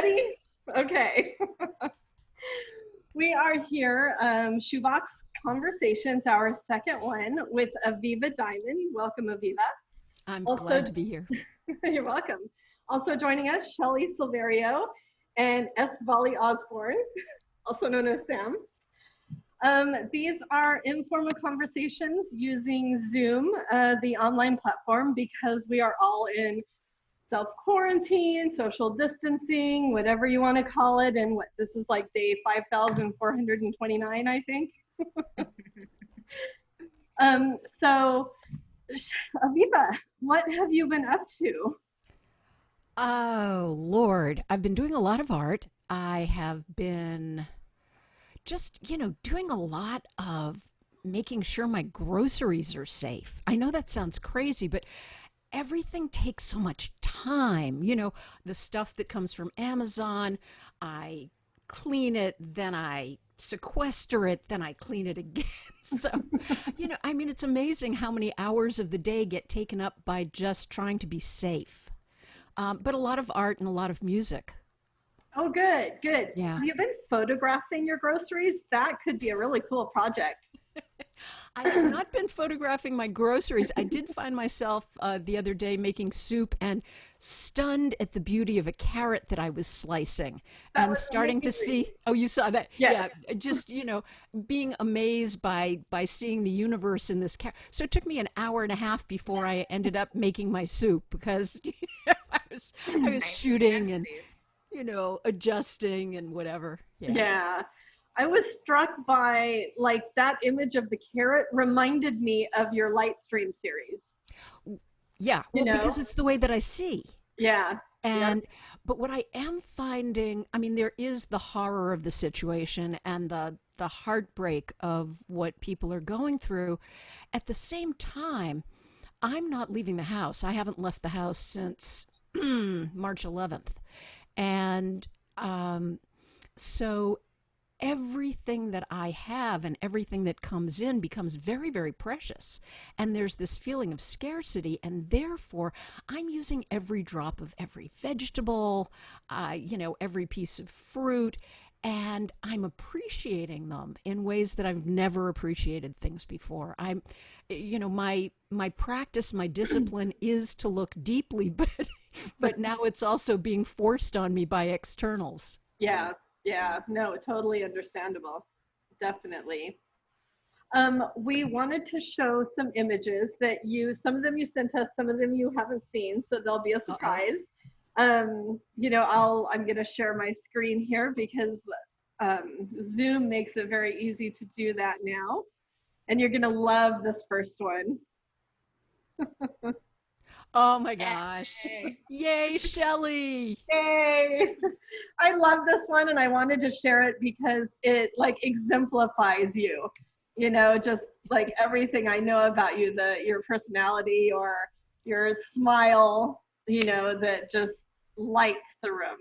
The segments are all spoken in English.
Ready? Okay. We are here, Shoebox Conversations, our second one with Aviva Diamond. Welcome, Aviva. I'm glad Also, to be here. you're welcome. Also joining us, Shelley Silverio and S. Volley Osborne, also known as Sam. These are informal conversations using Zoom, the online platform, because we are all in self-quarantine, social distancing, whatever you want to call it. And what this is like day 5,429, I think. So, Aviva, what have you been up to? Oh, Lord. I've been doing a lot of art. I have been just, doing a lot of making sure my groceries are safe. I know that sounds crazy, but everything takes so much time. The stuff that comes from Amazon, I clean it, then I sequester it, then I clean it again. So, it's amazing how many hours of the day get taken up by just trying to be safe. But a lot of art and a lot of music. Oh, good, good. Yeah. Have you been photographing your groceries? That could be a really cool project. I have not been photographing my groceries. I did find myself the other day making soup and stunned at the beauty of a carrot that I was slicing That and was starting to amazing. see. Oh, you saw that? Yes. Yeah, just being amazed by seeing the universe in this carrot. So it took me an hour and a half before I ended up making my soup because I was I shooting and fancy. adjusting and whatever. Yeah. Yeah. I was struck by like that image of the carrot reminded me of your Lightstream series, Yeah, you well, because know? it's the way that I see. Yeah. Yep. And but what I am finding, I mean, there is the horror of the situation and the heartbreak of what people are going through. At the same time, I'm not leaving the house. I haven't left the house since March 11th. And so everything that I have and everything that comes in becomes very, very precious. And there's this feeling of scarcity. And therefore, I'm using every drop of every vegetable, every piece of fruit. And I'm appreciating them in ways that I've never appreciated things before. My practice, my discipline is to look deeply, but now it's also being forced on me by externals. Yeah. Yeah. No, totally understandable. Definitely. We wanted to show some images that some of them you sent us, some of them you haven't seen, so there'll be a Uh oh. surprise. I'm going to share my screen here because Zoom makes it very easy to do that now. And you're going to love this first one. Oh my gosh. Yay. Yay, Shelley. Yay! I love this one and I wanted to share it because it like exemplifies you, just like everything I know about you, your personality or your smile, that just lights the room.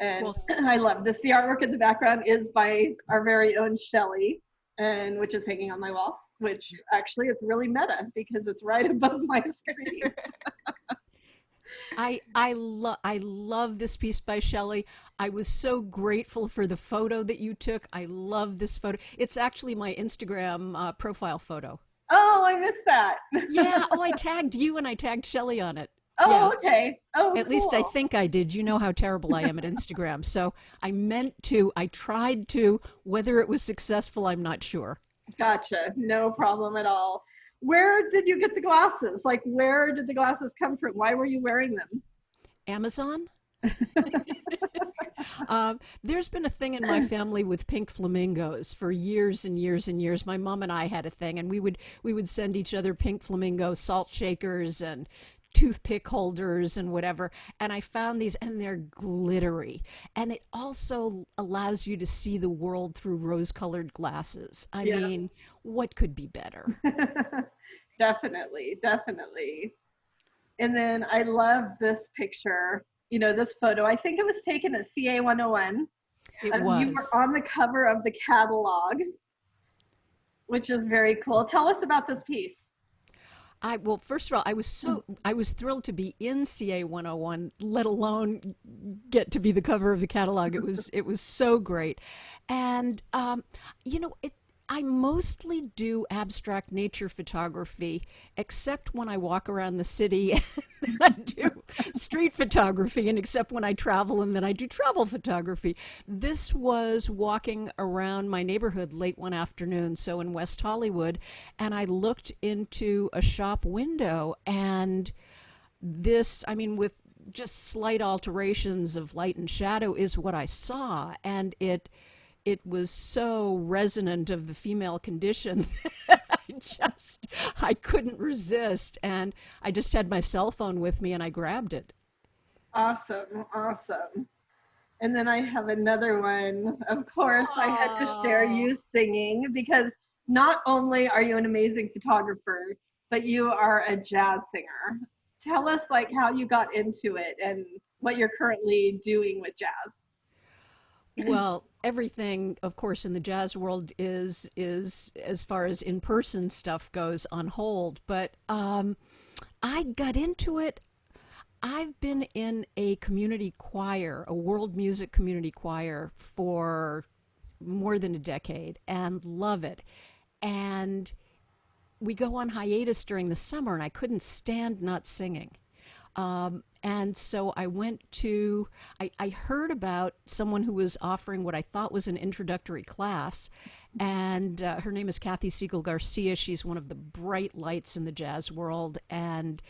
And Well, I love this. The artwork in the background is by our very own Shelley, and which is hanging on my wall, which actually it's really meta because it's right above my screen. I love this piece by Shelley. I was so grateful for the photo that you took. I love this photo. It's actually my Instagram profile photo. Oh, I missed that. Yeah. Oh, I tagged you and I tagged Shelley on it. Yeah. Oh, okay. Oh, At least I cool. think I did. You know how terrible I am at Instagram. So I tried to. Whether it was successful, I'm not sure. Gotcha. No problem at all. Where did you get the glasses? Like, where did the glasses come from? Why were you wearing them? Amazon? There's been a thing in my family with pink flamingos for years and years and years. My mom and I had a thing, and we would send each other pink flamingo salt shakers and toothpick holders and whatever. And I found these, and they're glittery, and it also allows you to see the world through rose-colored glasses. I Yeah, mean, what could be better? definitely, definitely. And then I love this picture, this photo. I think it was taken at CA 101. It You were was. on the cover of the catalog, which is very cool. Tell us about this piece. Well, first of all, I was thrilled to be in CA 101, let alone get to be the cover of the catalog. It was so great. And you know, I mostly do abstract nature photography, except when I walk around the city. And I do street photography, and except when I travel, and then I do travel photography. This was walking around my neighborhood late one afternoon, so in West Hollywood, and I looked into a shop window, and this, I mean, with just slight alterations of light and shadow, is what I saw, and it was so resonant of the female condition that I couldn't resist, and I just had my cell phone with me and I grabbed it. Awesome, awesome. And then I have another one. Of course, I had to share Oh. you singing because not only are you an amazing photographer, but you are a jazz singer. Tell us like how you got into it and what you're currently doing with jazz. Well, everything, of course, in the jazz world is as far as in-person stuff goes on hold. But I got into it. I've been in a community choir, a world music community choir, for more than a decade and love it. And we go on hiatus during the summer, and I couldn't stand not singing. And so I heard about someone who was offering what I thought was an introductory class. And her name is Kathy Siegel Garcia. She's one of the bright lights in the jazz world. And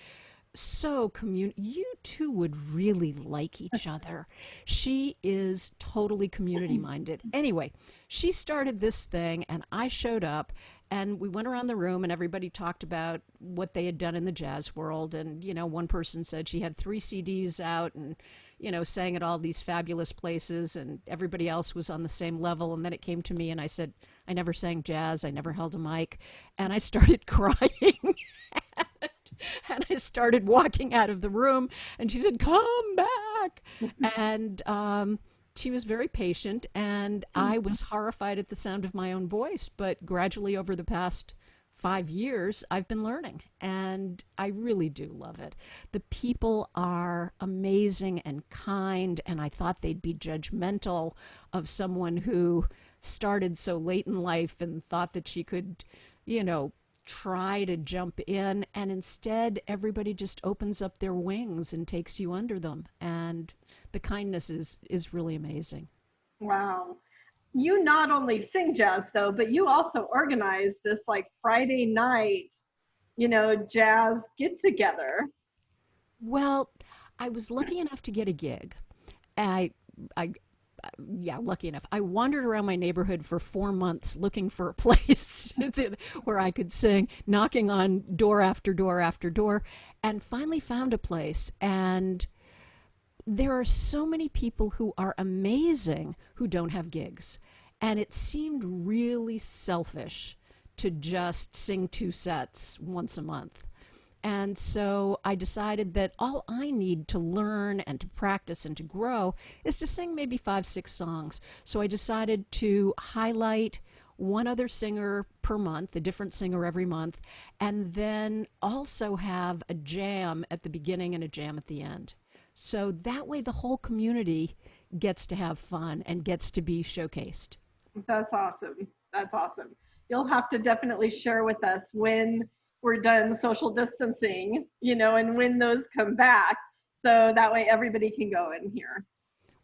so you two would really like each other. She is totally community minded. Anyway, she started this thing, and I showed up, and we went around the room, and everybody talked about what they had done in the jazz world. And one person said she had 3 CDs out, and sang at all these fabulous places, and everybody else was on the same level. And then it came to me, and I said, I never sang jazz, I never held a mic, and I started crying. And I started walking out of the room, and she said, "Come back." And she was very patient, and I was horrified at the sound of my own voice. But gradually, over the past 5 years, I've been learning, and I really do love it. The people are amazing and kind, and I thought they'd be judgmental of someone who started so late in life and thought that she could, you know, try to jump in, and instead everybody just opens up their wings and takes you under them, and the kindness is really amazing. Wow. You not only sing jazz though, but you also organize this like Friday night, jazz get together. Well, I was lucky enough to get a gig. I yeah, lucky enough. I wandered around my neighborhood for 4 months looking for a place where I could sing, knocking on door after door after door, and finally found a place. And there are so many people who are amazing who don't have gigs. And it seemed really selfish to just sing 2 sets once a month. And so I decided that all I need to learn and to practice and to grow is to sing maybe 5, 6 songs. So I decided to highlight one other singer per month, a different singer every month, and then also have a jam at the beginning and a jam at the end. So that way the whole community gets to have fun and gets to be showcased. That's awesome. That's awesome. You'll have to definitely share with us when we're done social distancing, and when those come back. So that way everybody can go in here.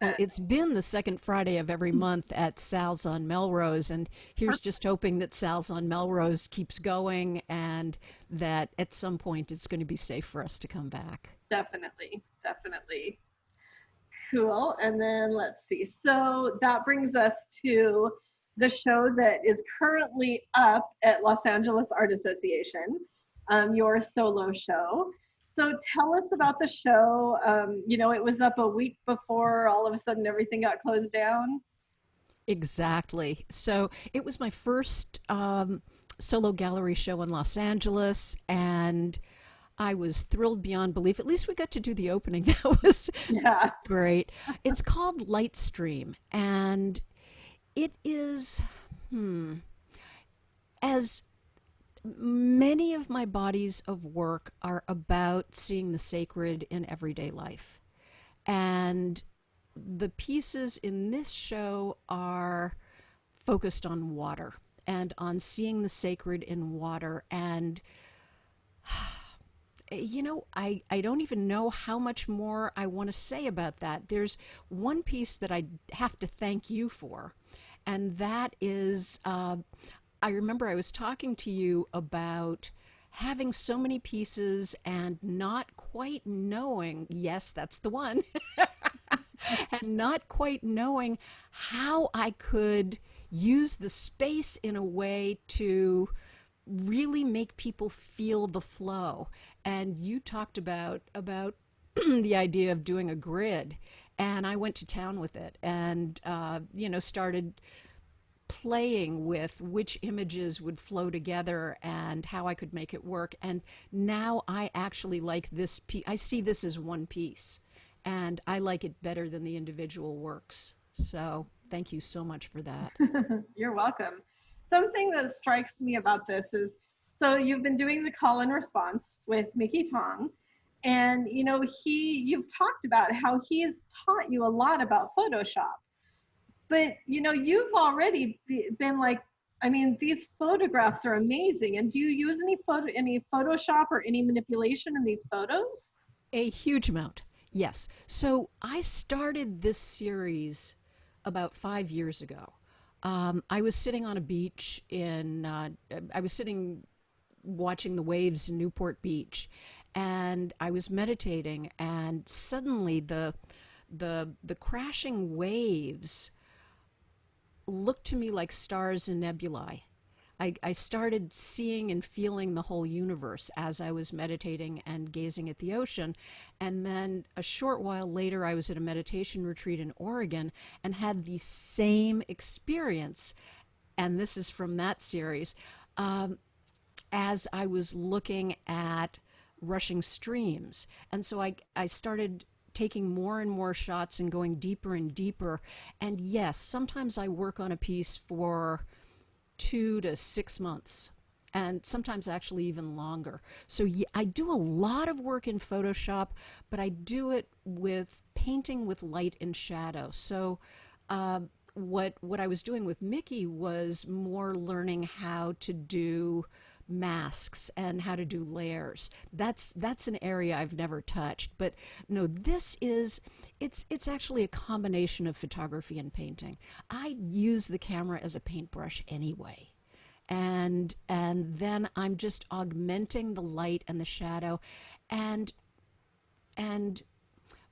Well, it's been the second Friday of every month at Sal's on Melrose, and here's just hoping that Sal's on Melrose keeps going and that at some point it's going to be safe for us to come back. Definitely, definitely. Cool. And then let's see. So that brings us to the show that is currently up at Los Angeles Art Association, your solo show. So tell us about the show. It was up a week before all of a sudden everything got closed down. Exactly. So it was my first solo gallery show in Los Angeles, and I was thrilled beyond belief. At least we got to do the opening. That was Yeah. great. It's called Lightstream, and it is, as Many of my bodies of work are about seeing the sacred in everyday life. And the pieces in this show are focused on water and on seeing the sacred in water. And, I don't even know how much more I want to say about that. There's one piece that I have to thank you for, and that is I remember I was talking to you about having so many pieces and not quite knowing, yes, that's the one, and not quite knowing how I could use the space in a way to really make people feel the flow. And you talked about the idea of doing a grid, and I went to town with it, and started playing with which images would flow together and how I could make it work. And now I actually like this piece. I see this as one piece, and I like it better than the individual works. So thank you so much for that. You're welcome. Something that strikes me about this is, so you've been doing the call and response with Mickey Tong, and you've talked about how he's taught you a lot about Photoshop. But you've already been like, I mean, these photographs are amazing. And do you use any Photoshop or any manipulation in these photos? A huge amount, yes. So I started this series about 5 years ago. I was sitting on a beach I was sitting watching the waves in Newport Beach, and I was meditating, and suddenly the crashing waves looked to me like stars and nebulae. I started seeing and feeling the whole universe as I was meditating and gazing at the ocean. And then a short while later, I was at a meditation retreat in Oregon and had the same experience. And this is from that series. As I was looking at rushing streams. And so I started taking more and more shots and going deeper and deeper. And yes, sometimes I work on a piece for 2 to 6 months, and sometimes actually even longer. So yeah, I do a lot of work in Photoshop, but I do it with painting with light and shadow. So what I was doing with Mickey was more learning how to do masks and how to do layers. That's an area I've never touched. But no, this is it's actually a combination of photography and painting. I use the camera as a paintbrush anyway. And then I'm just augmenting the light and the shadow and and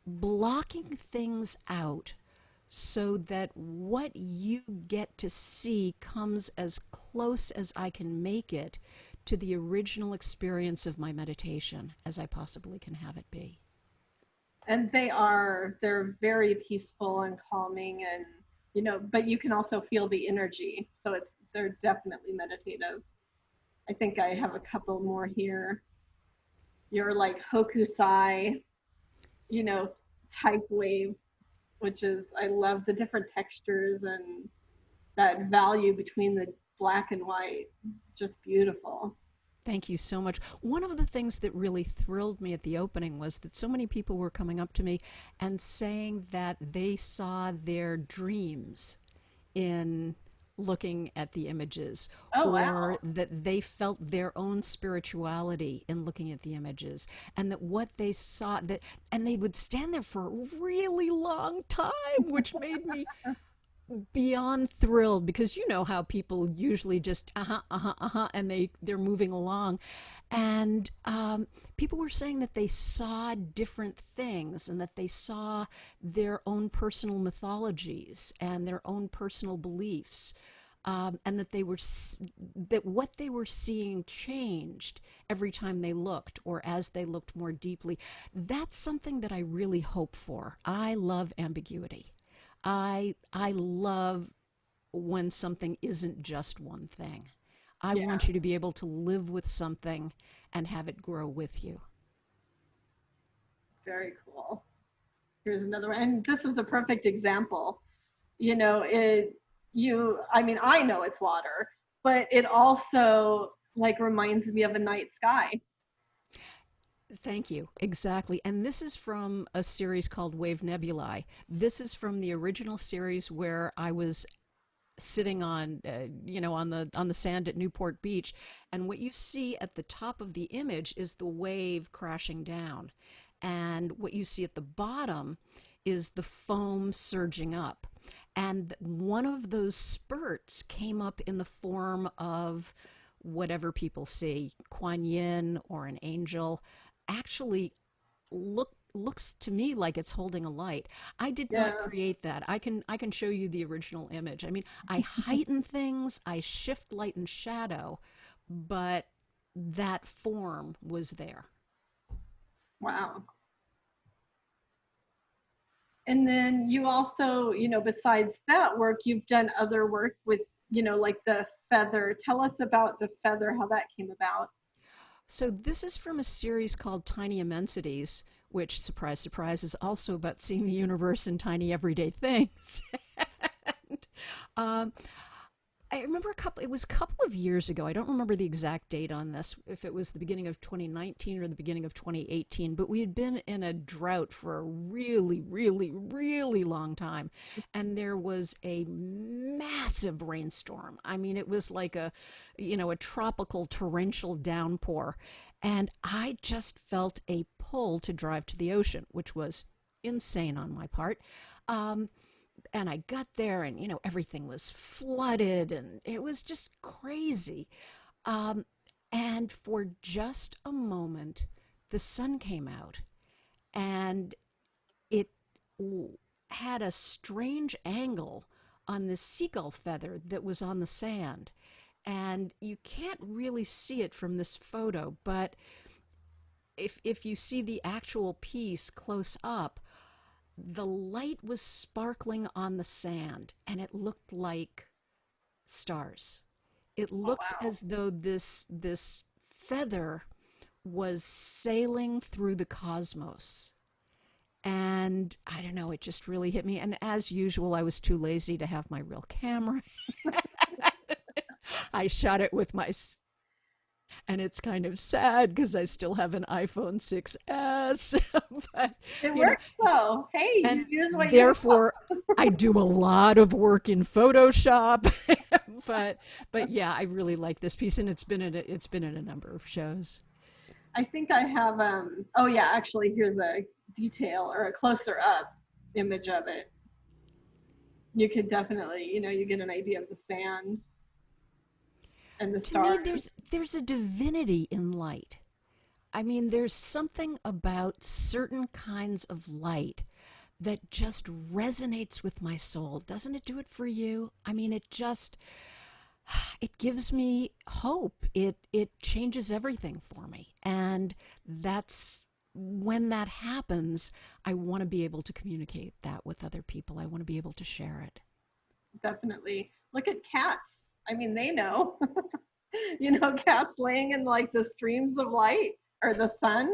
blocking things out so that what you get to see comes as close as I can make it to the original experience of my meditation as I possibly can have it be. And they're very peaceful and calming, and but you can also feel the energy. So they're definitely meditative. I think I have a couple more here. You're like Hokusai, you know, type wave, which is, I love the different textures and that value between the black and white. Just beautiful. Thank you so much. One of the things that really thrilled me at the opening was that so many people were coming up to me and saying that they saw their dreams in looking at the images, Oh, or wow. that they felt their own spirituality in looking at the images, and that what they saw that and they would stand there for a really long time, which made me beyond thrilled, because you know how people usually just and they're moving along. And people were saying that they saw different things and that they saw their own personal mythologies and their own personal beliefs, and that that what they were seeing changed every time they looked or as they looked more deeply. That's something that I really hope for. I love ambiguity. I love when something isn't just one thing. I Yeah, want you to be able to live with something and have it grow with you. very cool. Here's another one. And this is a perfect example. You know, I mean, I know it's water, but it also like reminds me of a night sky. Thank you. Exactly. And this is from a series called Wave Nebulae. This is from the original series where I was sitting on on the sand at Newport Beach, and what you see at the top of the image is the wave crashing down, and what you see at the bottom is the foam surging up. And one of those spurts came up in the form of whatever people see, Kuan Yin or an angel. Actually, looks to me like it's holding a light. I did not Yeah. create that. I can show you the original image. I mean, I heighten things, I shift light and shadow, but that form was there. Wow. And then you also, besides that work, you've done other work with, like the feather. Tell us about the feather, how that came about. So this is from a series called Tiny Immensities, which, surprise, surprise, is also about seeing the universe in tiny everyday things. And, um, I remember it was a couple of years ago. I don't remember the exact date on this, if it was the beginning of 2019 or the beginning of 2018, but we had been in a drought for a really, really, really long time. And there was a massive rainstorm. I mean, it was like a tropical torrential downpour. And I just felt a pull to drive to the ocean, which was insane on my part. Um, and I got there, and everything was flooded, and it was just crazy. Um, and for just a moment, the sun came out, and it had a strange angle on this seagull feather that was on the sand. And you can't really see it from this photo, but if you see the actual piece close up, the light was sparkling on the sand, and it looked like stars. It Oh, looked wow. as though this feather was sailing through the cosmos. And I don't know, it just really hit me. And as usual, I was too lazy to have my real camera. I shot it with my, and it's kind of sad because I still have an iPhone 6S. But It you know works though. Hey, you and use what you have. therefore I do a lot of work in Photoshop. but yeah, I really like this piece, and it's been in a number of shows. I think I have, oh yeah, actually, here's a detail or a closer up image of it. You could definitely, you get an idea of the sand and the To me, stars. there's a divinity in light. I mean, there's something about certain kinds of light that just resonates with my soul. Doesn't it do it for you? I mean, it gives me hope. It changes everything for me. And that's when that happens, I want to be able to communicate that with other people. I want to be able to share it. Definitely. Look at cats. I mean, they know. Cats laying in like the streams of light or the sun.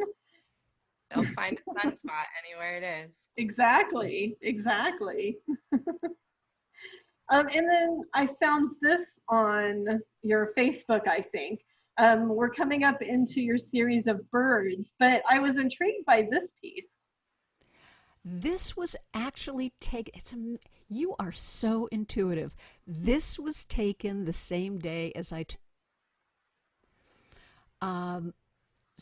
They'll find a sunspot anywhere it is. Exactly. Exactly. And then I found this on your Facebook, I think. We're coming up into your series of birds, but I was intrigued by this piece. This was actually taken. You are so intuitive. This was taken the same day as I took. Um,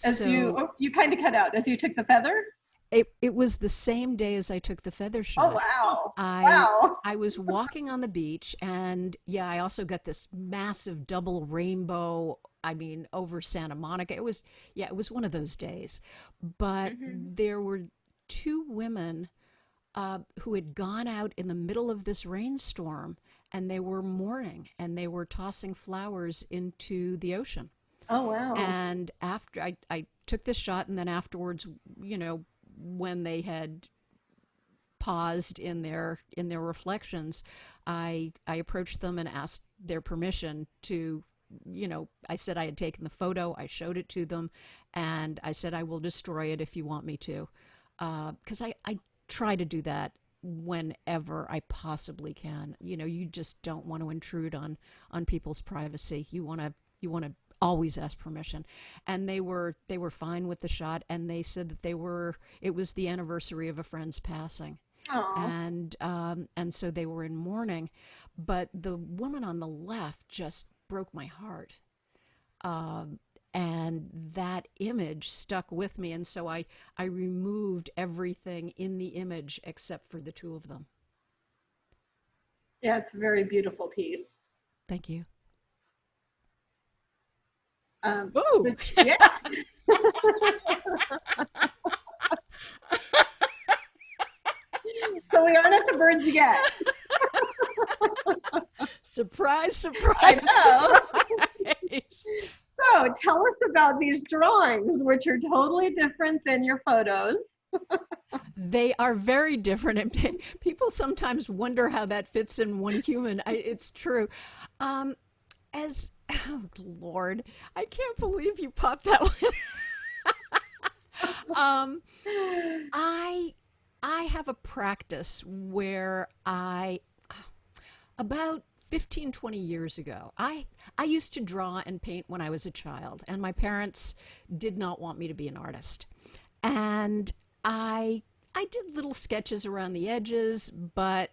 As you, so oh, you kind of cut out as you took the feather. it was the same day as I took the feather Oh, shot. wow. I Wow. I was walking on the beach, and yeah, I also got this massive double rainbow. I mean, over Santa Monica. It was one of those days. But Hmm. there were two women who had gone out in the middle of this rainstorm, and they were mourning, and they were tossing flowers into the ocean. Oh, wow. And after I took this shot, and then afterwards, when they had paused in their reflections, I approached them and asked their permission to, I said I had taken the photo, I showed it to them, and I said I will destroy it if you want me to, because I try to do that whenever I possibly can. You just don't want to intrude on people's privacy. You want to always ask permission. And they were fine with the shot, and they said that it was the anniversary of a friend's passing. Oh, And so they were in mourning, but the woman on the left just broke my heart. And that image stuck with me, and so I removed everything in the image except for the two of them. yeah, it's a very beautiful piece. Thank you. But Ooh. yeah. So we aren't at the birds yet. Surprise, I surprise, know. surprise. So tell us about these drawings, which are totally different than your photos. They are very different, and people sometimes wonder how that fits in one human. It's true. Oh Lord, I can't believe you popped that one. I have a practice where about 15, 20 years ago, I used to draw and paint when I was a child, and my parents did not want me to be an artist. And I did little sketches around the edges, but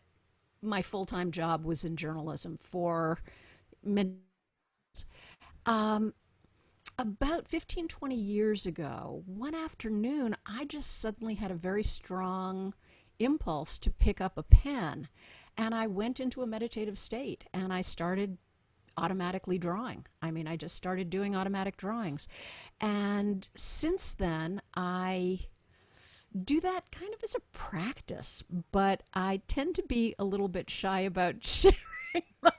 my full-time job was in journalism for many about 15, 20 years ago, one afternoon, I just suddenly had a very strong impulse to pick up a pen. And I went into a meditative state and I started automatically drawing. I mean, I just started doing automatic drawings. And since then, I do that kind of as a practice, but I tend to be a little bit shy about sharing them.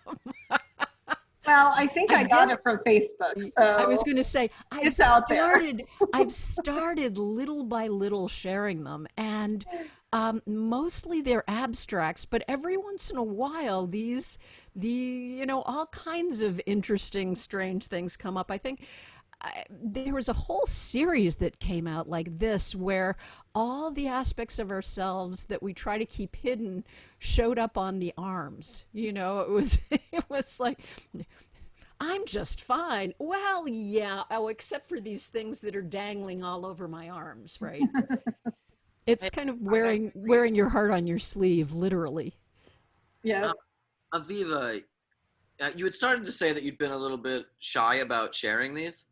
Well, I think I got it from Facebook. So I was going to say it's out there. I've started little by little sharing them, and mostly they're abstracts. But every once in a while, all kinds of interesting, strange things come up. I think there was a whole series that came out like this, where all the aspects of ourselves that we try to keep hidden showed up on the arms. It was like, I'm just fine. Well, yeah. Oh, except for these things that are dangling all over my arms, right? It's kind of wearing your heart on your sleeve, literally. Yeah. Aviva, you had started to say that you'd been a little bit shy about sharing these.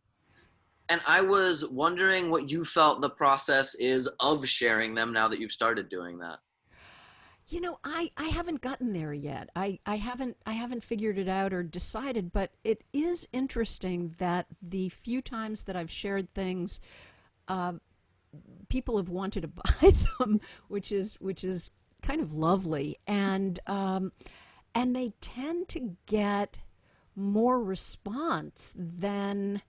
And I was wondering what you felt the process is of sharing them now that you've started doing that. I haven't gotten there yet. I haven't figured it out or decided, but it is interesting that the few times that I've shared things, people have wanted to buy them, which is kind of lovely, and they tend to get more response than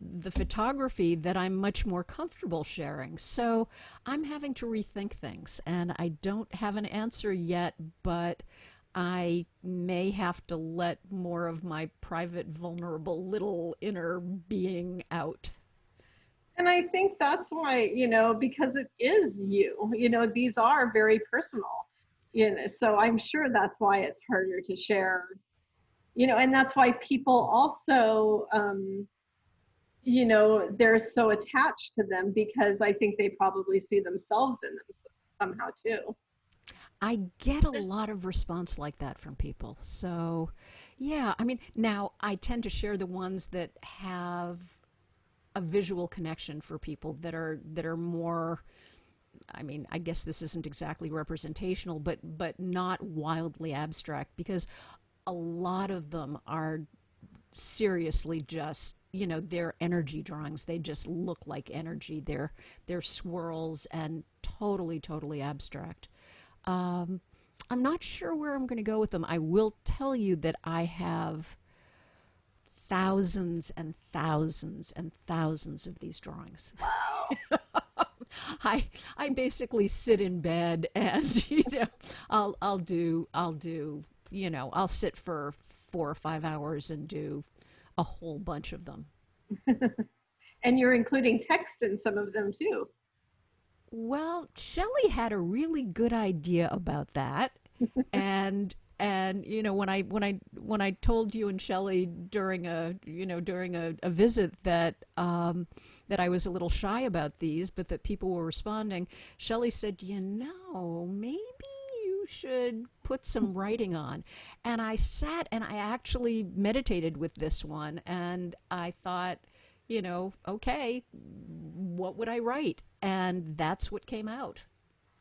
the photography that I'm much more comfortable sharing. So I'm having to rethink things, and I don't have an answer yet, but I may have to let more of my private, vulnerable little inner being out. And I think that's why, because it is you, these are very personal, so I'm sure that's why it's harder to share, and that's why people also, they're so attached to them, because I think they probably see themselves in them somehow too. I get a lot of response like that from people. So, yeah, I mean, now I tend to share the ones that have a visual connection for people that are more, I mean, I guess this isn't exactly representational, but not wildly abstract, because a lot of them are seriously just, they're energy drawings. They just look like energy. They're swirls and totally abstract. I'm not sure where I'm going to go with them. I will tell you that I have thousands and thousands and thousands of these drawings. Wow. I basically sit in bed and I'll sit for 4 or 5 hours and do a whole bunch of them. And you're including text in some of them too. Well, Shelley had a really good idea about that, and And when I told you and Shelley during a visit that that I was a little shy about these, but that people were responding, Shelley said, maybe you should put some writing on. And I sat and I actually meditated with this one, and I thought, okay, what would I write? And that's what came out.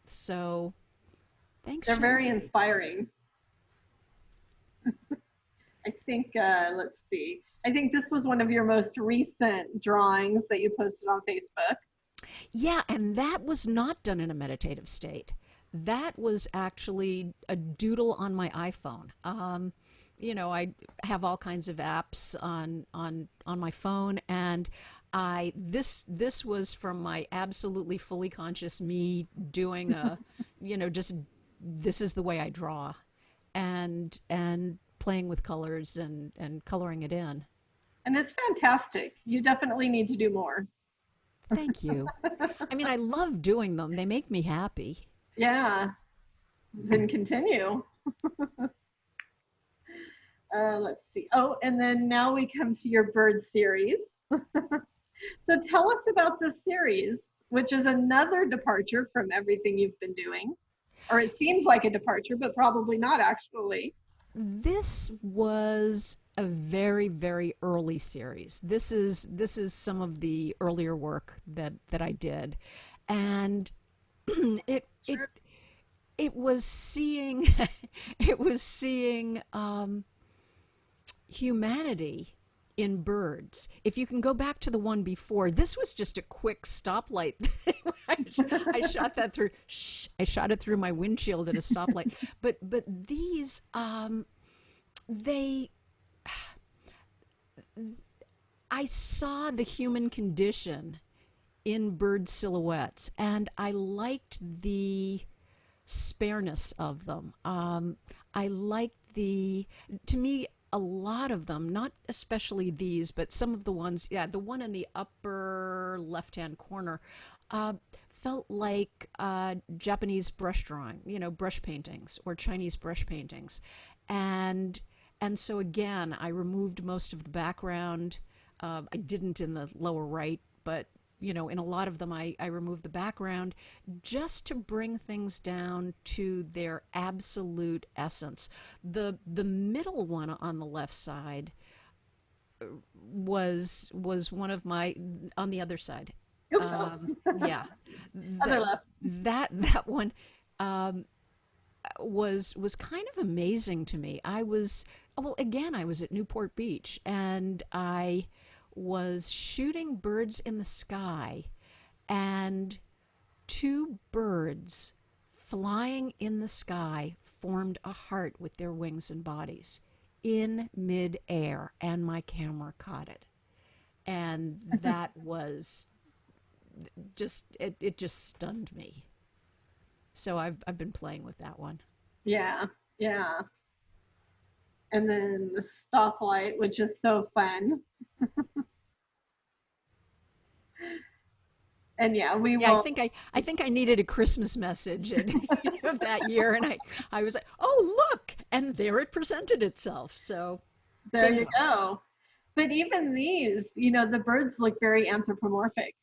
So thanks, They're Shelley. very inspiring. I think, let's see. I think this was one of your most recent drawings that you posted on Facebook. Yeah, and that was not done in a meditative state. That was actually a doodle on my iPhone. I have all kinds of apps on my phone, and this was from my absolutely fully conscious me doing a, just this is the way I draw, and playing with colors and coloring it in. And it's fantastic. You definitely need to do more. Thank you. I mean, I love doing them. They make me happy. Yeah. Then continue. Let's see. Oh, and then now we come to your bird series. So tell us about this series, which is another departure from everything you've been doing. Or it seems like a departure, but probably not actually. This was a very, very early series. This is some of the earlier work that I did, and it was seeing humanity in birds. If you can go back to the one before, this was just a quick stoplight. I shot that through. I shot it through my windshield at a stoplight. But these, I saw the human condition in bird silhouettes, and I liked the spareness of them. I liked to me, a lot of them, not especially these, but some of the ones, the one in the upper left-hand corner, felt like Japanese brush drawing, brush paintings, or Chinese brush paintings. And so again, I removed most of the background. I didn't in the lower right, but in a lot of them I removed the background just to bring things down to their absolute essence. The middle one on the left side was one of my, on the other side. Yeah. Other left. That one was kind of amazing to me. I was at Newport Beach, and I was shooting birds in the sky, and two birds flying in the sky formed a heart with their wings and bodies in mid-air, and my camera caught it. And that was just, it just stunned me. So I've been playing with that one. Yeah. And then the stoplight, which is so fun. And I think I needed a Christmas message that year, and I was like, oh look, and there it presented itself. So there you go. But even these, the birds look very anthropomorphic.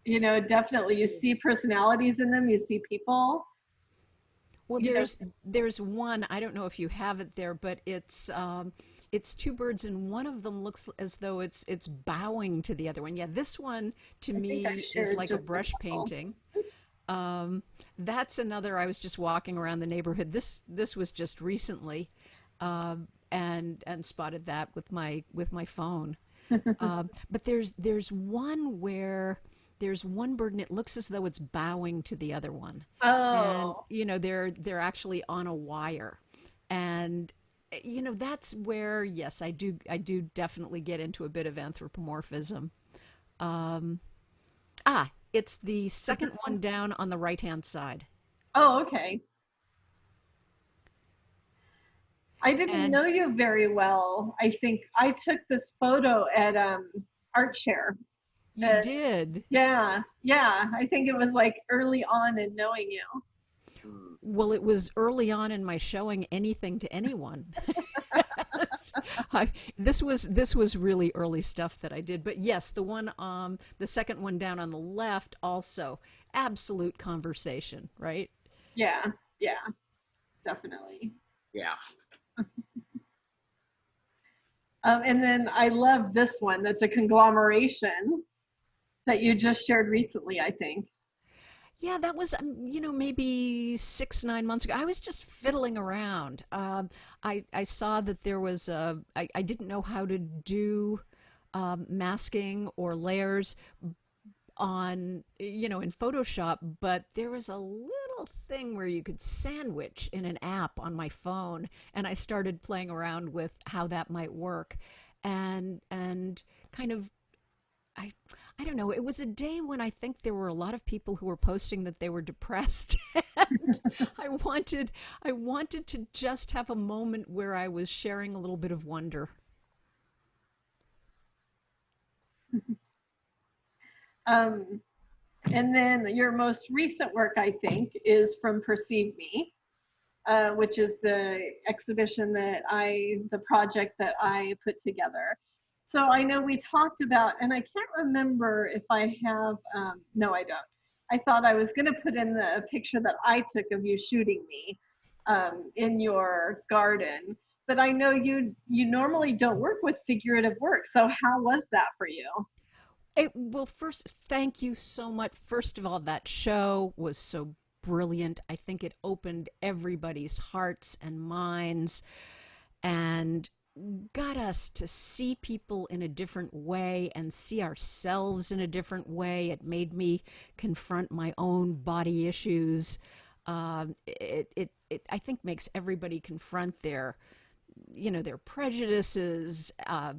Definitely you see personalities in them, you see people. Well, there's one, I don't know if you have it there, but it's two birds, and one of them looks as though it's bowing to the other one. Yeah, this one to me is like a brush painting. That's another. I was just walking around the neighborhood. This was just recently, and spotted that with my phone. But there's one where there's one bird and it looks as though it's bowing to the other one. Oh. And they're actually on a wire, and that's where, yes, I do definitely get into a bit of anthropomorphism. It's the second one down on the right-hand side. Oh, okay. I didn't know you very well. I think I took this photo at Art Share. You did? Yeah. I think it was like early on in knowing you. Mm. Well, it was early on in my showing anything to anyone. This was really early stuff that I did. But yes, the second one down on the left, also absolute conversation, right? Yeah, yeah, definitely. Yeah. And then I love this one. That's a conglomeration that you just shared recently, I think. Yeah, that was, maybe 6, 9 months ago. I was just fiddling around. I saw that there was I didn't know how to do masking or layers in Photoshop, but there was a little thing where you could sandwich in an app on my phone, and I started playing around with how that might work, and kind of I I don't know. It was a day when I think there were a lot of people who were posting that they were depressed. And I wanted to just have a moment where I was sharing a little bit of wonder. Um, and then your most recent work, I think, is from Perceive Me, which is the exhibition the project that I put together. So I know we talked about, and I can't remember if I have, no, I don't. I thought I was going to put in a picture that I took of you shooting me in your garden. But I know you normally don't work with figurative work. So how was that for you? Well, first, thank you so much. First of all, that show was so brilliant. I think it opened everybody's hearts and minds and got us to see people in a different way and see ourselves in a different way. It made me confront my own body issues. It I think makes everybody confront their prejudices,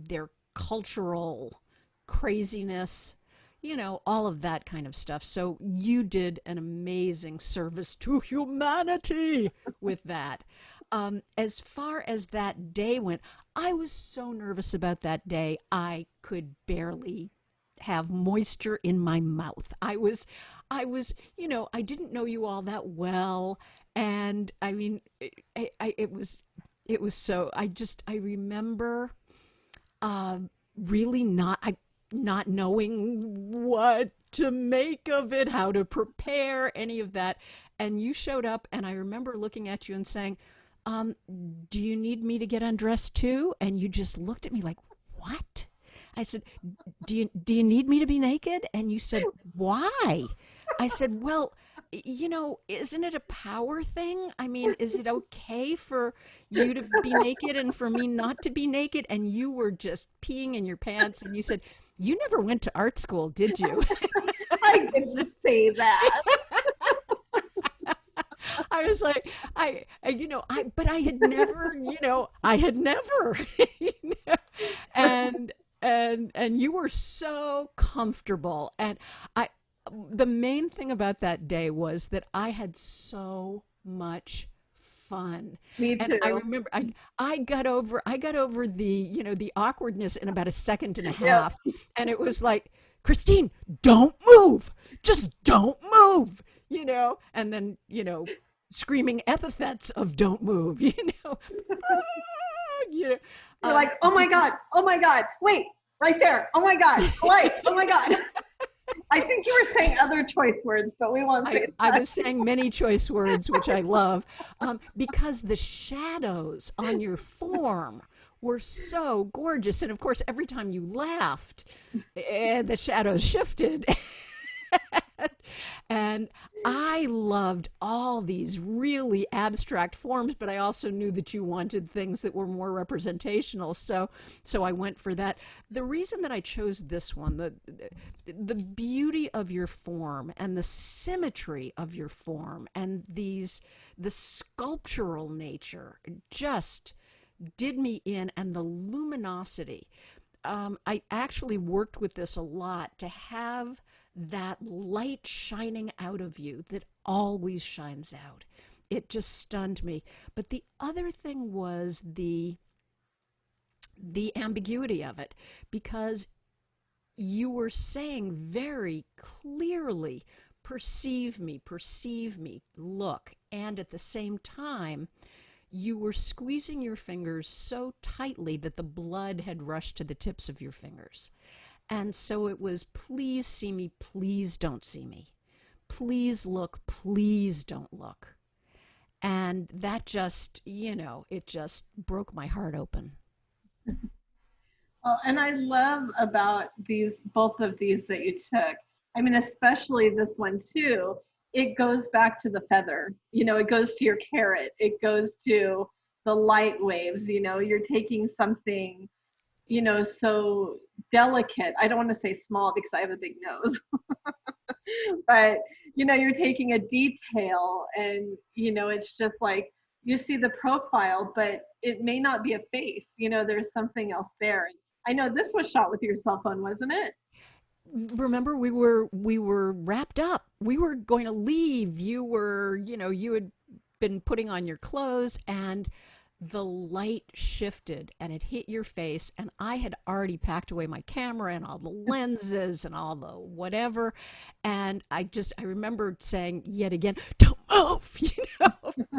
their cultural craziness, all of that kind of stuff. So you did an amazing service to humanity with that. As far as that day went, I was so nervous about that day. I could barely have moisture in my mouth. I didn't know you all that well. And I mean, it was so, I remember, really not knowing what to make of it, how to prepare any of that. And you showed up, and I remember looking at you and saying, do you need me to get undressed too? And you just looked at me like, what? I said, do you need me to be naked? And you said, why? I said, well, isn't it a power thing? I mean, is it okay for you to be naked and for me not to be naked? And you were just peeing in your pants, and you said, you never went to art school, did you? I didn't say that. I was like, but I had never, and you were so comfortable. And the main thing about that day was that I had so much fun. Me And too. I remember I got over the awkwardness in about a second and a Yep. half. And it was like, Christine, don't move. Just don't move, and then, screaming epithets of don't move, you know. You're like, oh my God, wait, right there. Oh my God, light, oh my God. I think you were saying other choice words, but we won't say I was saying many choice words, which I love, because the shadows on your form were so gorgeous. And of course, every time you laughed, the shadows shifted. And I loved all these really abstract forms, but I also knew that you wanted things that were more representational. So I went for that. The reason that I chose this one, the beauty of your form and the symmetry of your form and the sculptural nature just did me in, and the luminosity. I actually worked with this a lot to have that light shining out of you that always shines out. It just stunned me. But the other thing was the ambiguity of it, because you were saying very clearly, perceive me, look. and at the same time, you were squeezing your fingers so tightly that the blood had rushed to the tips of your fingers. And so it was, please see me, please don't see me. Please look, please don't look. And that just, it just broke my heart open. Well, and I love about both of these that you took. I mean, especially this one too. It goes back to the feather. It goes to your carrot. It goes to the light waves. You're taking something, so delicate. I don't want to say small because I have a big nose, but you're taking a detail, and it's just like you see the profile, but it may not be a face. There's something else there. And I know this was shot with your cell phone, wasn't it? Remember, we were wrapped up. We were going to leave. You had been putting on your clothes, and the light shifted and it hit your face, and I had already packed away my camera and all the lenses and all the whatever, and I remember saying yet again, don't move,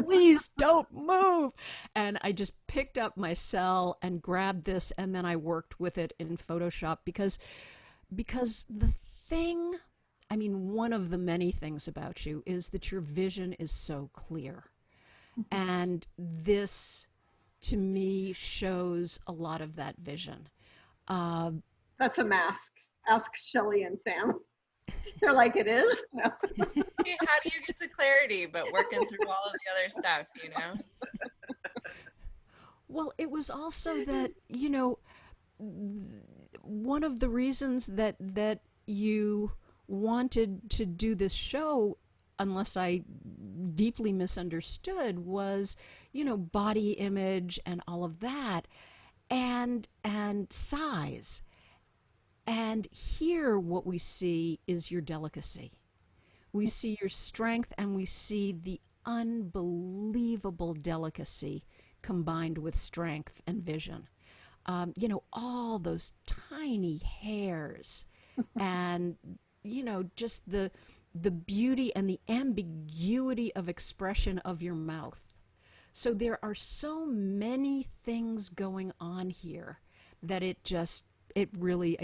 please don't move. And I just picked up my cell and grabbed this, and then I worked with it in Photoshop because the thing, one of the many things about you is that your vision is so clear. And this, to me, shows a lot of that vision. That's a mask. Ask Shelly and Sam. They're like, it is? No. How do you get to clarity but working through all of the other stuff, Well, it was also that, one of the reasons that you wanted to do this show, unless I deeply misunderstood, was, body image and all of that, and size. And here what we see is your delicacy. We see your strength, and we see the unbelievable delicacy combined with strength and vision. All those tiny hairs and, just the beauty and the ambiguity of expression of your mouth. So there are so many things going on here that it just really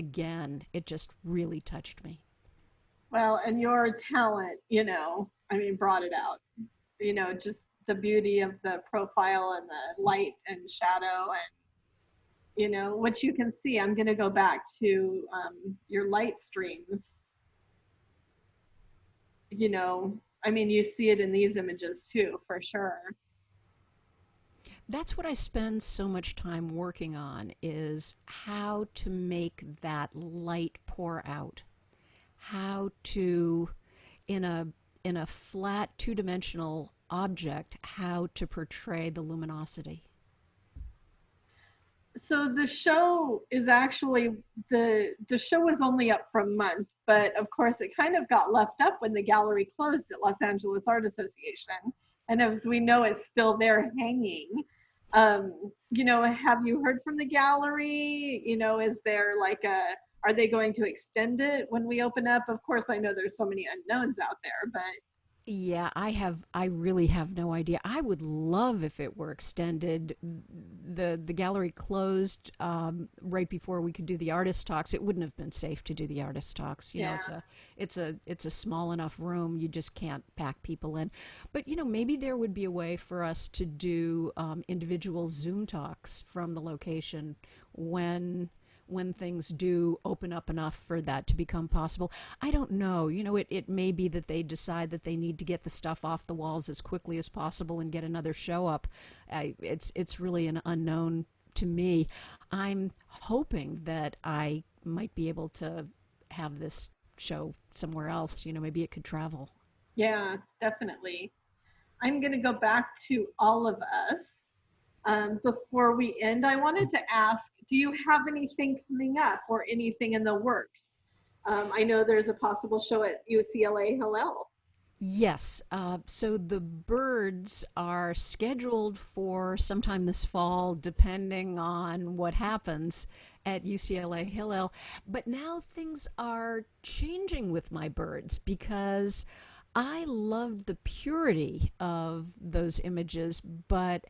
touched me. Well, and your talent, brought it out. Just the beauty of the profile and the light and shadow, and what you can see. I'm going to go back to your light streams. You see it in these images too, for sure. That's what I spend so much time working on, is how to make that light pour out. How to, in a flat two-dimensional object, how to portray the luminosity. So the show is actually, the show was only up for a month, but of course it kind of got left up when the gallery closed at Los Angeles Art Association. And as we know, it's still there hanging. Have you heard from the gallery? Is there are they going to extend it when we open up? Of course, I know there's so many unknowns out there, but. Yeah, I really have no idea. I would love if it were extended. The gallery closed right before we could do the artist talks. It wouldn't have been safe to do the artist talks. It's a small enough room. You just can't pack people in. But maybe there would be a way for us to do individual Zoom talks from the location when things do open up enough for that to become possible. I don't know. It may be that they decide that they need to get the stuff off the walls as quickly as possible and get another show up. It's really an unknown to me. I'm hoping that I might be able to have this show somewhere else. Maybe it could travel. Yeah, definitely. I'm going to go back to all of us. Before we end, I wanted to ask, do you have anything coming up or anything in the works? I know there's a possible show at UCLA Hillel. Yes. So the birds are scheduled for sometime this fall, depending on what happens at UCLA Hillel. But now things are changing with my birds, because I loved the purity of those images, but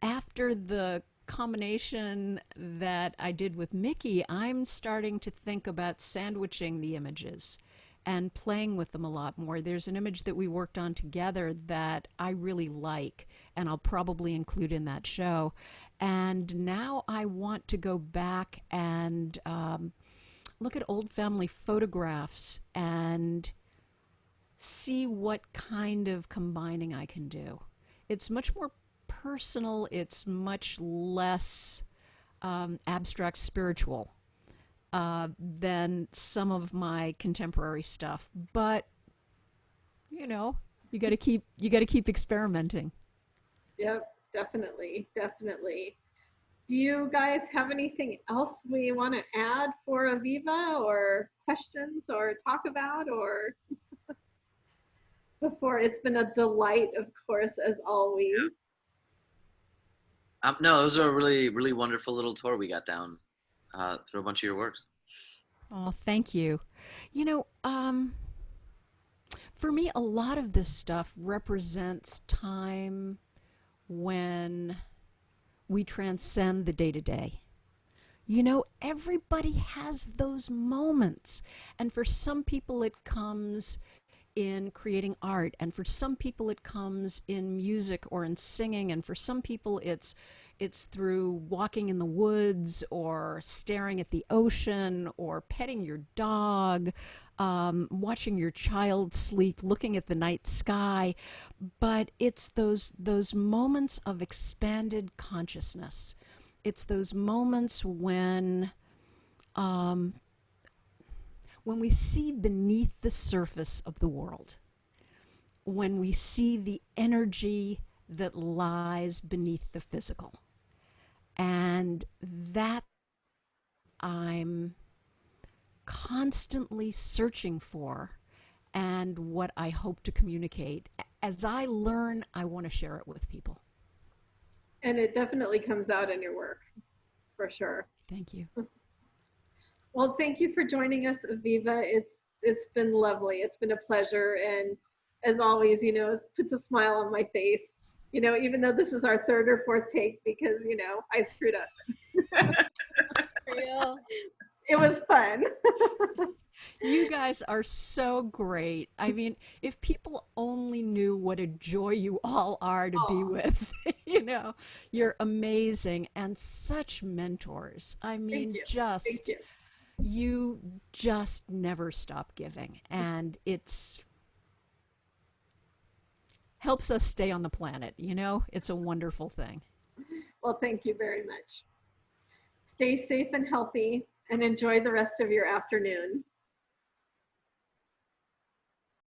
after the combination that I did with Mickey, I'm starting to think about sandwiching the images and playing with them a lot more. There's an image that we worked on together that I really like, and I'll probably include in that show. And now I want to go back and look at old family photographs and see what kind of combining I can do. It's much more personal, it's much less abstract spiritual than some of my contemporary stuff. But you know, you got to keep experimenting. Yep, definitely, definitely. Do you guys have anything else we want to add for Aviva, or questions or talk about, or before? It's been a delight, of course, as always. No, those are a really, really wonderful little tour we got down through a bunch of your works. Oh, thank you. You know, for me, a lot of this stuff represents time when we transcend the day to day. You know, everybody has those moments. And for some people, it comes in creating art. And for some people, it comes in music or in singing. And for some people, it's through walking in the woods or staring at the ocean or petting your dog, watching your child sleep, looking at the night sky. But it's those moments of expanded consciousness. It's those moments when we see beneath the surface of the world, when we see the energy that lies beneath the physical. And that I'm constantly searching for, and what I hope to communicate. As I learn, I want to share it with people. And it definitely comes out in your work, for sure. Thank you. Well, thank you for joining us, Aviva. It's been lovely. It's been a pleasure, and as always, you know, it puts a smile on my face. You know, even though this is our third or fourth take, because you know I screwed up. Real. It was fun. You guys are so great. I mean, if people only knew what a joy you all are to be with, you know, you're amazing and such mentors. I mean, Thank you. you just never stop giving, and it's helps us stay on the planet, you know? It's a wonderful thing. Well, thank you very much. Stay safe and healthy, and enjoy the rest of your afternoon.